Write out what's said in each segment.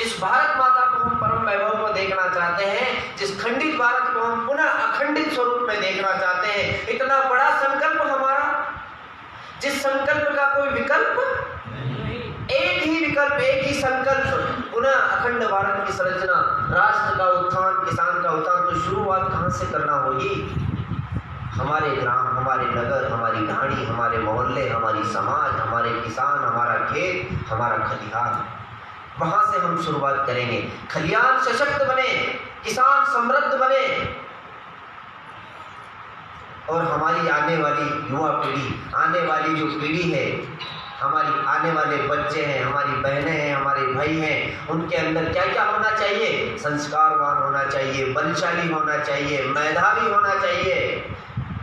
जिस भारत माता को हम परम वैभव को देखना चाहते हैं, जिस खंडित भारत को हम पुनः अखंडित स्वरूप में देखना चाहते हैं, इतना बड़ा संकल्प हमारा, जिस संकल्प का कोई विकल्प नहीं, एक ही विकल्प, एक ही संकल्प, पुनः अखंड भारत की संरचना, राष्ट्र का उत्थान, किसान का उत्थान। तो शुरुआत कहां से करना होगी? हमारे ग्राम, हमारे नगर, हमारी ढाणी, हमारे मोहल्ले, हमारी समाज, हमारे किसान, हमारा खेत, हमारा खलिहान, वहां से हम शुरुआत करेंगे। खलिहान सशक्त बने, किसान समृद्ध बने, और हमारी आने वाली युवा पीढ़ी, आने वाली जो पीढ़ी है, हमारी आने वाले बच्चे हैं, हमारी बहनें हैं, हमारे भाई हैं, उनके अंदर क्या क्या होना चाहिए? संस्कारवान होना चाहिए, बलशाली होना चाहिए, मेधावी होना चाहिए,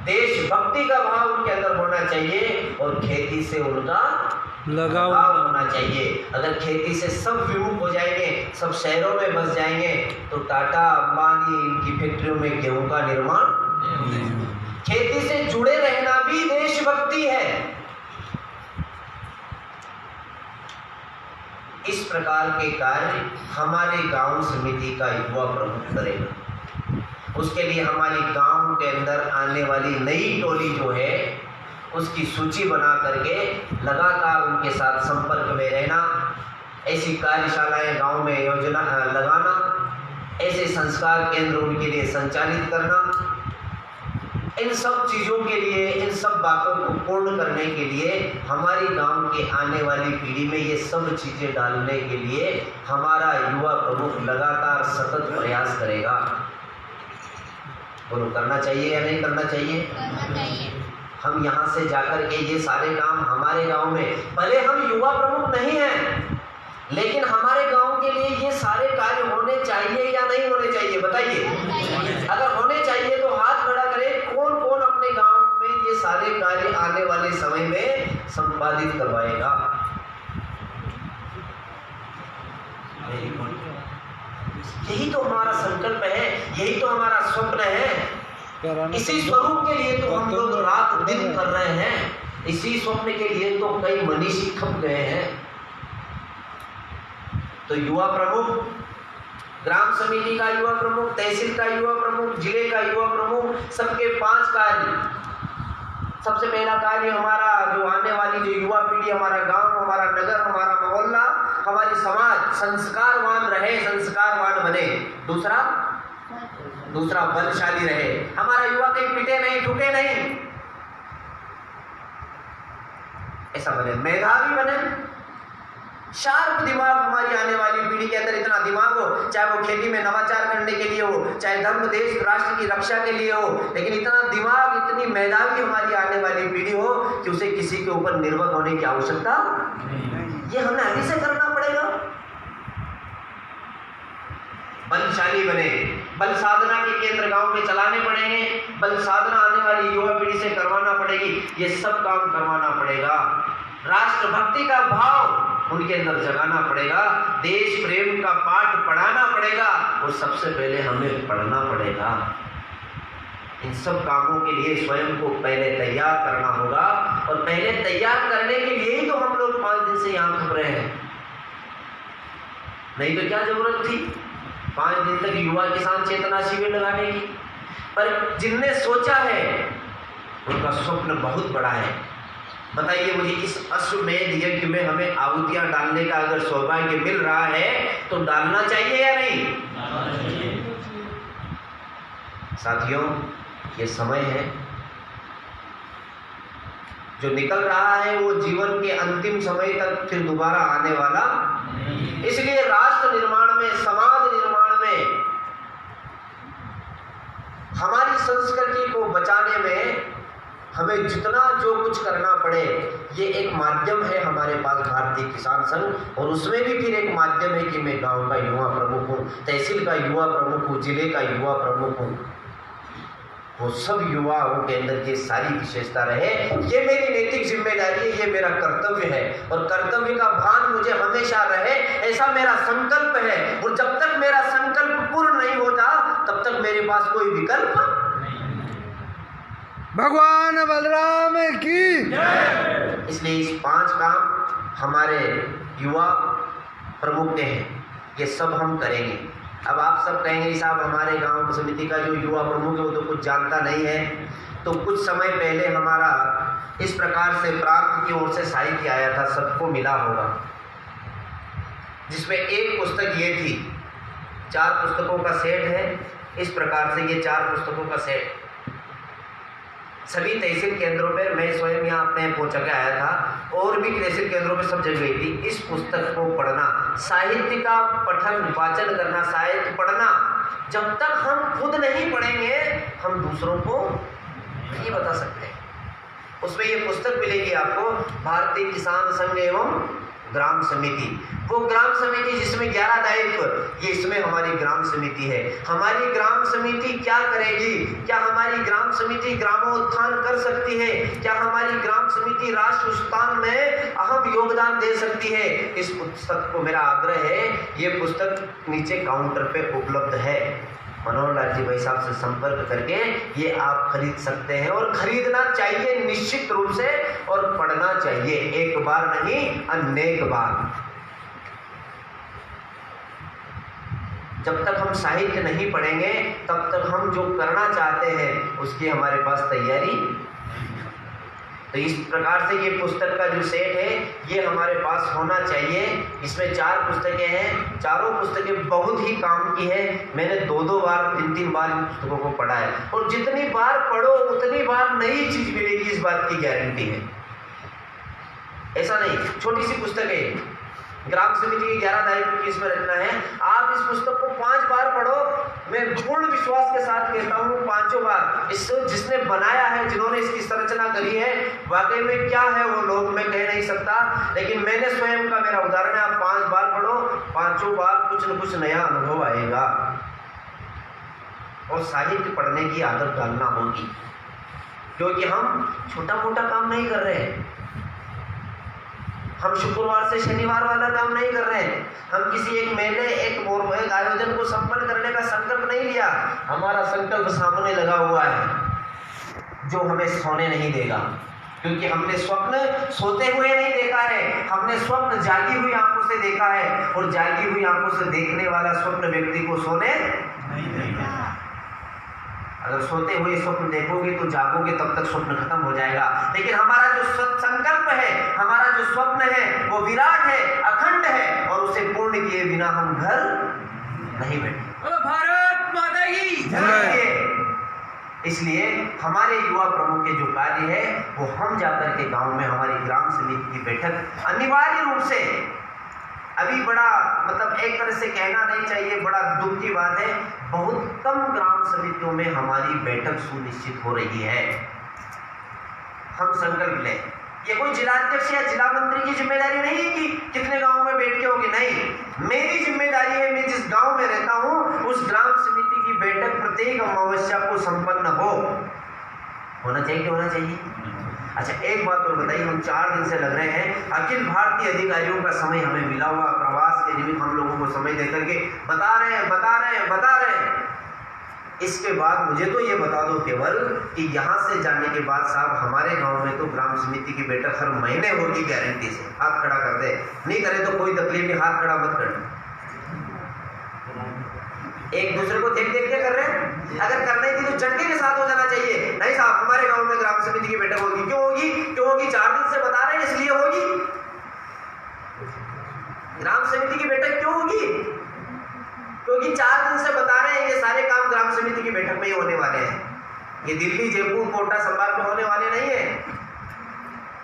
देशभक्ति का भाव उनके अंदर होना चाहिए, और खेती से उनका लगाव होना चाहिए। अगर खेती से सब विमुख हो जाएंगे, सब शहरों में बस जाएंगे, तो टाटा, अंबानी, इनकी फैक्ट्रियों में गेहूं का निर्माण नहीं। खेती से जुड़े रहना भी देशभक्ति है। इस प्रकार के कार्य हमारे गांव समिति का युवा प्रमुख करेगा। उसके लिए हमारी गांव के अंदर आने वाली नई टोली जो है, उसकी सूची बना करके लगातार उनके साथ संपर्क में रहना, ऐसी कार्यशालाएं गांव में योजना लगाना, ऐसे संस्कार केंद्र उनके लिए संचालित करना। इन सब चीज़ों के लिए, इन सब बातों को पूर्ण करने के लिए, हमारी गांव के आने वाली पीढ़ी में ये सब चीज़ें डालने के लिए हमारा युवा प्रमुख लगातार सतत प्रयास करेगा। बोलो, करना चाहिए या नहीं करना चाहिए? करना चाहिए। हम यहाँ से जाकर के ये सारे काम हमारे गांव में, भले हम युवा प्रमुख नहीं हैं, लेकिन हमारे गांव के लिए ये सारे कार्य होने चाहिए या नहीं होने चाहिए? बताइए। अगर होने चाहिए तो हाथ खड़ा करें, कौन कौन अपने गांव में ये सारे कार्य आने वाले समय में संपादित करवाएगा? यही तो हमारा संकल्प है, यही तो हमारा स्वप्न है। इसी स्वरूप के लिए तो हम लोग रात दिन कर रहे हैं। इसी स्वप्न के लिए तो कई मनीषी खप गए हैं। तो युवा प्रमुख, ग्राम समिति का युवा प्रमुख, तहसील का युवा प्रमुख, जिले का युवा प्रमुख, सबके 5 कार्य। सबसे पहला कार्य हमारा जो आने वाली जो युवा पीढ़ी, हमारा गांव, हमारा नगर, हमारा मोहल्ला, हमारी समाज संस्कारवान रहे, संस्कारवान बने। दूसरा बलशाली रहे। हमारा युवा कहीं पिटे नहीं, टूटे नहीं, ऐसा बने, मेधावी बने, शार्प दिमाग। हमारी आने वाली पीढ़ी के अंदर इतना दिमाग हो, चाहे वो खेती में नवाचार करने के लिए हो, चाहे धर्म, देश, राष्ट्र की रक्षा के लिए हो, लेकिन इतना दिमाग, इतनी मेधावी हमारी आने वाली पीढ़ी हो कि उसे किसी के ऊपर निर्भर होने की आवश्यकता नहीं। ये हमें अभी से करना पड़ेगा। बलशाली बने, बल साधना के केंद्र गांव में चलाने पड़ेंगे, बल साधना आने वाली युवा पीढ़ी से करवाना पड़ेगी, ये सब काम करवाना पड़ेगा। राष्ट्रभक्ति का भाव उनके अंदर जगाना पड़ेगा, देश प्रेम का पाठ पढ़ाना पड़ेगा, और सबसे पहले हमें पढ़ना पड़ेगा। इन सब कामों के लिए स्वयं को पहले तैयार करना होगा, और पहले तैयार करने के लिए ही तो हम लोग 5 दिन से यहाँ घूम रहे हैं। नहीं तो क्या जरूरत थी 5 दिन तक युवा किसान चेतना शिविर लगाने की? पर जिनने सोचा है उनका स्वप्न बहुत बड़ा है। बताइए मुझे, इस अश्वमेध यज्ञ में हमें आहुतियां डालने का अगर सौभाग्य मिल रहा है तो डालना चाहिए या नहीं? साथियों, ये समय है जो निकल रहा है, वो जीवन के अंतिम समय तक फिर दोबारा आने वाला। इसलिए राष्ट्र निर्माण में, समाज निर्माण में, हमारी संस्कृति को बचाने में हमें जितना जो कुछ करना पड़े, ये एक माध्यम है हमारे पास भारतीय किसान संघ, और उसमें भी फिर एक माध्यम है कि मैं गांव का युवा प्रमुख हूँ, तहसील का युवा प्रमुख हूँ, जिले का युवा प्रमुख हूँ। वो सब युवाओं के अंदर ये सारी विशेषता रहे। ये मेरी नैतिक जिम्मेदारी है, ये मेरा कर्तव्य है, और कर्तव्य का भान मुझे हमेशा रहे, ऐसा मेरा संकल्प है। और जब तक मेरा संकल्प पूर्ण नहीं होता, तब तक मेरे पास कोई विकल्प नहीं। भगवान बलराम की जय। इसलिए इस 5 काम हमारे युवा प्रमुख के हैं। ये सब हम करेंगे। अब आप सब कहेंगे साहब हमारे गांव समिति का जो युवा प्रमुख है वो तो कुछ जानता नहीं है। तो कुछ समय पहले हमारा इस प्रकार से प्रांत की ओर से साहित्य आया था, सबको मिला होगा, जिसमें एक पुस्तक ये थी, 4 पुस्तकों का सेट है। इस प्रकार से ये 4 पुस्तकों का सेट सभी तहसील केंद्रों पर, मैं स्वयं यहाँ अपने पहुँचा के आया था, और भी तहसील केंद्रों पर सब जगह थी। इस पुस्तक को पढ़ना, साहित्य का पठन वाचन करना, साहित्य पढ़ना, जब तक हम खुद नहीं पढ़ेंगे हम दूसरों को नहीं बता सकते। उसमें ये पुस्तक मिलेगी आपको, भारतीय किसान संघ एवं ग्राम समिति। वो ग्राम समिति जिसमें 11 दायित्व, ये इसमें हमारी ग्राम समिति है। हमारी ग्राम समिति क्या करेगी? क्या हमारी ग्राम समिति ग्रामोत्थान कर सकती है? क्या हमारी ग्राम समिति राष्ट्र उत्थान में अहम योगदान दे सकती है? इस पुस्तक को मेरा आग्रह है, ये पुस्तक नीचे काउंटर पे उपलब्ध है। मनोहर लाल जी भाई साहब से संपर्क करके ये आप खरीद सकते हैं, और खरीदना चाहिए निश्चित रूप से, और पढ़ना चाहिए, एक बार नहीं अनेक बार। जब तक हम साहित्य नहीं पढ़ेंगे तब तक हम जो करना चाहते हैं उसकी हमारे पास तैयारी। तो इस प्रकार से ये पुस्तक का जो सेट है ये हमारे पास होना चाहिए। इसमें 4 पुस्तकें हैं, चारों पुस्तकें बहुत ही काम की है। मैंने 2-2 बार 3-3 बार इन पुस्तकों को पढ़ा है, और जितनी बार पढ़ो उतनी बार नई चीज मिलेगी, इस बात की गारंटी है। ऐसा नहीं, छोटी सी पुस्तक है, ग्राम समिति की 11 दायित्व की इसमें रचना है। आप इस पुस्तक को 5 बार पढ़ो, मैं पूर्ण विश्वास के साथ कहता हूँ 5 बार। इस जिसने बनाया है, जिन्होंने इसकी संरचना करी है, वाकई में क्या है वो लोग मैं कह नहीं सकता, लेकिन मैंने स्वयं का मेरा उदाहरण है। आप 5 बार पढ़ो, 5 बार कुछ न कुछ नया अनुभव आएगा, और साहित्य पढ़ने की आदत डालना होगी, क्योंकि हम छोटा मोटा काम नहीं कर रहे हैं। हम शुक्रवार से शनिवार वाला काम नहीं कर रहे हैं। हम किसी एक मेले, एक आयोजन को संपन्न करने का संकल्प नहीं लिया। हमारा संकल्प सामने लगा हुआ है जो हमें सोने नहीं देगा, क्योंकि हमने स्वप्न सोते हुए नहीं देखा है, हमने स्वप्न जागी हुई आंखों से देखा है, और जागी हुई आंखों से देखने वाला स्वप्न व्यक्ति को सोने नहीं देगा। अगर सोते हुए स्वप्न देखोगे तो जागोगे, तब तक स्वप्न खत्म हो जाएगा। लेकिन हमारा जो संकल्प है, हमारा जो स्वप्न है, वो विराट है, अखंड है, और उसे पूर्ण किए बिना हम घर नहीं बैठे। भारत माता की जय। इसलिए हमारे युवा प्रमुख के जो कार्य है वो हम जाकर के गांव में हमारी ग्राम समिति की बैठक अनिवार्य रूप से, अभी बड़ा मतलब एक तरह से कहना नहीं चाहिए, बड़ा दुख की बात है, बहुत कम ग्राम समितियों में हमारी बैठक सुनिश्चित हो रही है। हम संकल्प लें, ये कोई जिलाध्यक्ष या जिला मंत्री की जिम्मेदारी नहीं है कि कितने गांव में बैठ के होगी, नहीं, मेरी जिम्मेदारी है, मैं जिस गांव में रहता हूं उस ग्राम समिति की बैठक प्रत्येक अमावस्या को संपन्न होना चाहिए कि होना चाहिए। अच्छा, एक बात और बताइए, हम 4 दिन से लग रहे हैं, अखिल भारतीय अधिकारियों का समय हमें मिला हुआ, प्रवास के निमित्त हम लोगों को समय देकर के बता रहे हैं। इसके बाद मुझे तो ये बता दो केवल कि यहाँ से जाने के बाद साहब हमारे गांव में तो ग्राम समिति की बैठक हर महीने होगी गारंटी से। हाथ खड़ा कर दे, नहीं करे तो कोई तकलीफ नहीं, हाथ खड़ा मत कर। एक दूसरे को देख देख के कर रहे हैं, अगर करने की तो झटके के साथ हो जाना चाहिए। नहीं साहब हमारे गांव में ग्राम समिति की बैठक होगी, क्यों होगी? 4 दिन से बता रहे हैं इसलिए होगी। ग्राम समिति की बैठक क्यों होगी? क्योंकि 4 दिन से बता रहे हैं ये सारे काम ग्राम समिति की बैठक में ही होने वाले हैं। ये दिल्ली, जयपुर, कोटा, संभाग में होने वाले नहीं है।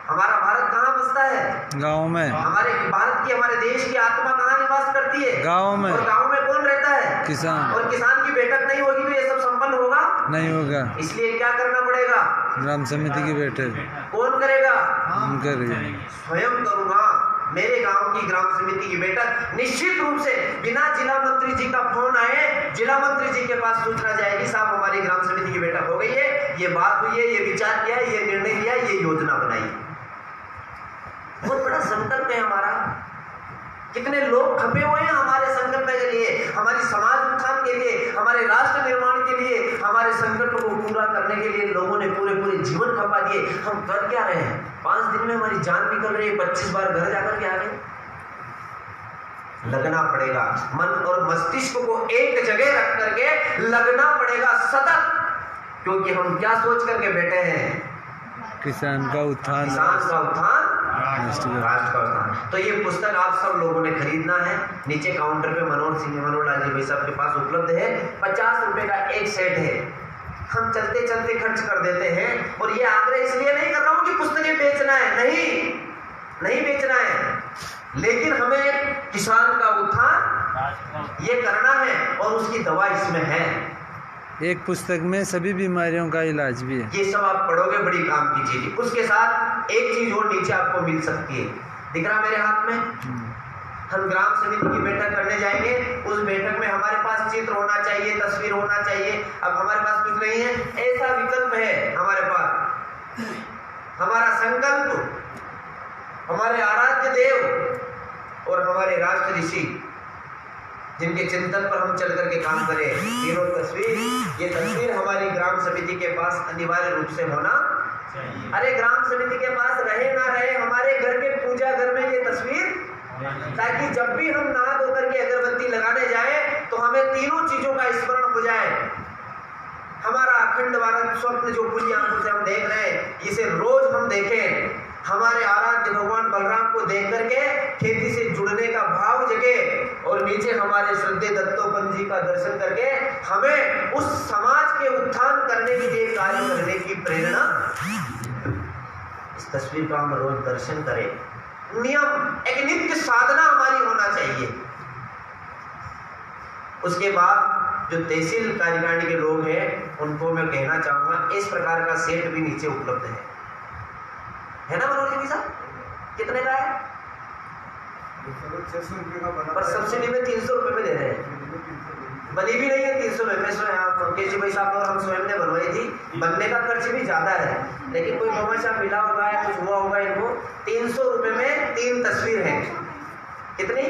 हमारा भारत कहाँ बसता है? गांव में। हमारे भारत की, हमारे देश की आत्मा कहाँ निवास करती है? गांव में। और गांव में कौन रहता है? किसान। और किसान की बैठक नहीं होगी तो ये सब संपन्न होगा नहीं होगा। इसलिए क्या करना पड़ेगा? ग्राम समिति की बैठक कौन करेगा? हम करेंगे, स्वयं करूंगा। मेरे गांव की ग्राम समिति की बैठक निश्चित रूप से बिना जिला मंत्री जी का फोन आए, जिला मंत्री जी के पास सूचना जाएगी, साहब हमारी ग्राम समिति की बैठक हो गई है, ये बात हुई है, ये विचार किया है, ये निर्णय लिया, ये योजना बनाई। बहुत बड़ा संकल्प है हमारा। कितने लोग खपे हुए हैं हमारे संकल्प के लिए, हमारी समाज उत्थान के लिए, हमारे राष्ट्र निर्माण के लिए, हमारे संकल्प को पूरा करने के लिए लोगों ने पूरे जीवन खपा दिए। हम कर क्या रहे हैं? 5 दिन में हमारी जान निकल रही है, 25 बार घर जाकर के आ गए। लगना पड़ेगा। मन और मस्तिष्क को एक जगह रख करके लगना पड़ेगा सतत, क्योंकि हम क्या सोच करके बैठे हैं? किसान का उत्थान, किसान का उत्थान, राष्ट्र का राष्ट्र का उत्थान। तो ये पुस्तक आप सब लोगों ने खरीदना है। नीचे काउंटर पे मनोहर लाल जी भाई साहब के पास उपलब्ध है। 50 रुपए का एक सेट है। हम चलते चलते खर्च कर देते हैं, और ये आग्रह इसलिए नहीं कर रहा हूं कि पुस्तकें बेचना है, नहीं बेचना है, लेकिन हमें किसान का उत्थान ये करना है, और उसकी दवा इसमें है। एक पुस्तक में सभी बीमारियों का इलाज भी है। ये सब आप पढ़ोगे, बड़ी काम की चीज है। उसके साथ एक चीज और नीचे आपको मिल सकती है, दिख रहा मेरे हाथ में। हम ग्राम समिति की बैठक करने जाएंगे, उस बैठक में हमारे पास चित्र होना चाहिए, तस्वीर होना चाहिए। अब हमारे पास कुछ नहीं है, ऐसा विकल्प है हमारे पास। हमारा संकल्प, हमारे आराध्य देव और हमारे राष्ट्र ऋषि, जिनके चिंतन पर हम चल करके काम करें, तीनों तस्वीर, ये तस्वीर हमारी ग्राम समिति के पास अनिवार्य रूप से होना चाहिए। अरे ग्राम समिति के पास रहे ना रहे, हमारे घर के पूजा घर में ये तस्वीर, ताकि जब भी हम नहा धो करके अगरबत्ती लगाने जाए तो हमें तीनों चीजों का स्मरण हो जाए। हमारा अखंड भारत स्वप्न जो खुली आंखों से हम देख रहे हैं, इसे रोज हम देखें। हमारे आराध्य भगवान बलराम को देख करके खेती से जुड़ने का भाव जगे, और नीचे हमारे श्रद्धेय दत्तोपंत जी का दर्शन करके हमें उस समाज के उत्थान करने के लिए कार्य करने की प्रेरणा। इस तस्वीर का हम रोज दर्शन करें। नियम, एक नित्य साधना हमारी होना चाहिए। उसके बाद जो तहसील कार्यकारिणी के लोग हैं, उनको मैं कहना चाहूंगा, इस प्रकार का सेट भी नीचे उपलब्ध है ना मनोज जी साहब? कितने का है? 600 रुपये का बना, पर सब्सिडी में 300 रुपये में दे रहे हैं। बनी भी नहीं है 300 में। मैं स्वयं केजी भाई साहब और हम स्वयं ने बनवाई थी। बनने का खर्च भी ज्यादा है, लेकिन कोई तमाशा मिला होगा या कुछ हुआ होगा इनको। 300 रुपये में 3 तस्वीर है। कितनी?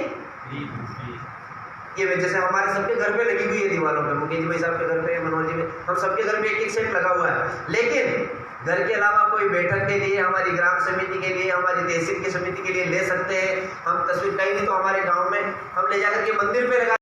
ये जैसे हमारे सबके घर पे लगी हुई है दीवारों पे, मुकेश भाई साहब के घर पे, मनोज जी में, हम सबके घर पे एक सेट लगा हुआ है। लेकिन घर के अलावा कोई बैठक के लिए, हमारी ग्राम समिति के लिए, हमारी तहसील की समिति के लिए ले सकते हैं हम तस्वीर। कहीं नहीं तो हमारे गांव में हम ले जाकर के मंदिर पे लगा